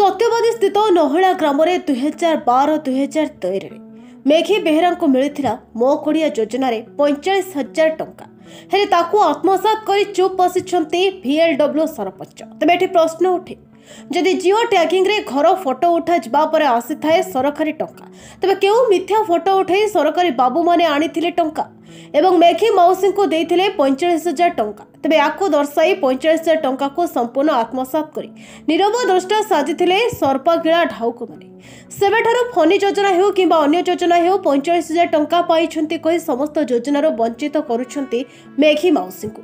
सत्यवादी स्थित नहला ग्राम 2012-2013 मेघी बेहरा को मिलता मो कोड़िया योजना 45,000 टंका हेले ताकू आत्मसात कर चुप बसी VLW सरपंच। तेज ये प्रश्न उठे जदि जिओ टैगिंग रे घर फोटो उठा जापर आसी थाए सरकारी टंका तेज क्यों मिथ्या फोटो उठाई सरकारी बाबू माने आनी टंका एवं मेघी मौसी को देते 45,000 टंका। तेज या दर्शाई 45,000 टंका को संपूर्ण आत्मसात कर नीरव द्रष्टा साजी सर्पगिला ढाउक मैंने सेबेठारु फनी योजना हो कि अन्य योजना हो 45,000 टंका पाई कही समस्त योजनार वंचित करुछंती मेघी मौसी को।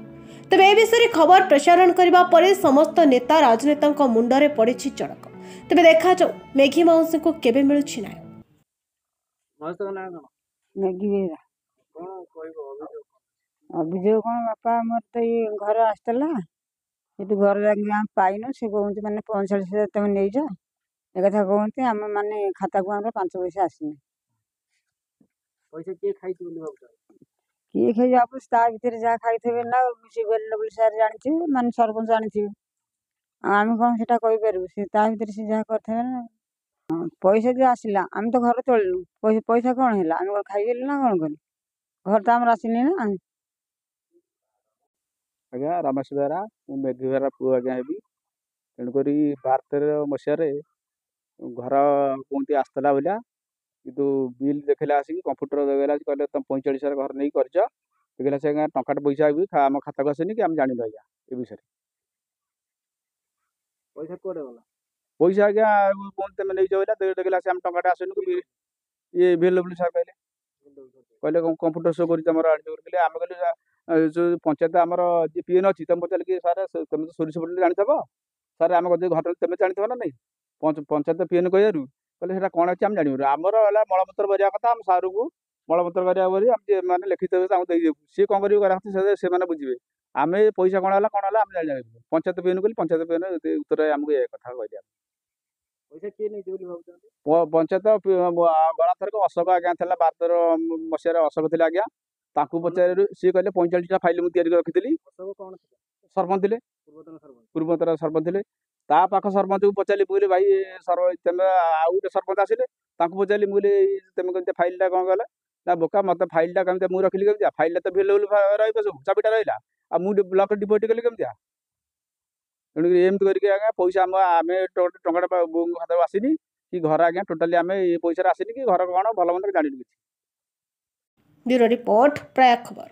तेबे ए विषय खबर प्रसारण करबा परे समस्त नेता राजनेता मुंडरे पड़ी चड़क। तेबे देखा जाऊ मेघी मौसी को केबे मिलुछि ना। अभियोग कौन बापा मोर तो ये घर आसला ये घर पाइन से कहते मैंने 45,000 तुम नहीं जा एक कथा कहते आम मैंने खाता को 5 पैसा आसने पैसा किए खाई किए खाई आप भर जहाँ खाई ना बेल सार जानी मान सरपंच जानी आम कौन से कहीपर से भर से जहाँ करते ना पैसा जो आसला आम तो घर चलू पैसा कौन है आम खाई ना कौन कर घर तो आम आसनी ना। आज्ञा रमेश बेहरा मु मेघी बेहरा पु आज्ञा हेबी तेणुक 12-13 मसीह घर कहते आसला बोलिया कितु बिल देखला आसिक कंप्यूटर देला कहले तुम 45,000 घर नहीं कर देखला से टंका पैसा भी आम खाता को आसेनि कि आम जान आज्ञा ए विषय पैसा कोड़े गला पैसा आज्ञा कहते तुम नहीं जाओ देखला से आम टंका आसेनि ये VLW सर कहले कंप्यूटर शो कर आम कहले जो पंचायत आमर जी पीएन अच्छी तुम पचार कि सर तुम तो सोरिष पटे जानी सर आम घर तुम जानी ना नहीं पंचायत पीएन कह कहले कौन अच्छे आम जानवर आमर है मलमूत्र करा कथा आम सार को मलमूत्र करा मैंने लिखित सी कौन कर बुझे आम पैसा कौन है कौन है आम जान पंचायत पीएन कहली पंचायत पीएन उत्तर आमको ये कथा कहले पैसा किए नहीं पंचायत गणथरक अशोक आज्ञा 12 मसीह अशोक थे आज्ञा ताकू पचार सी कहले 45टा फाइल मुझे रखी सरपंच थे पूर्वतर सरपंच थे पाख सरपंच को पचारि मुझे भाई तुम आउ गोटे सरपंच आसिले पचारि मुझे तुम कम फाइलटा कौन कल ना बोका मत फाइलटा कमी मुझे रखिली कमी फाइलटा तो VLW सब चाबिटा रहा मुझे ब्लक डिपोजिट कली कमी तेणुक एमती करके आज्ञा पैसा आम टंका बो खाता आसनी कि घर आज्ञा टोटाली आम ये पैसा आसनी कि घर कौन भल मंद जानी। ब्यूरो रिपोर्ट प्रयाग खबर।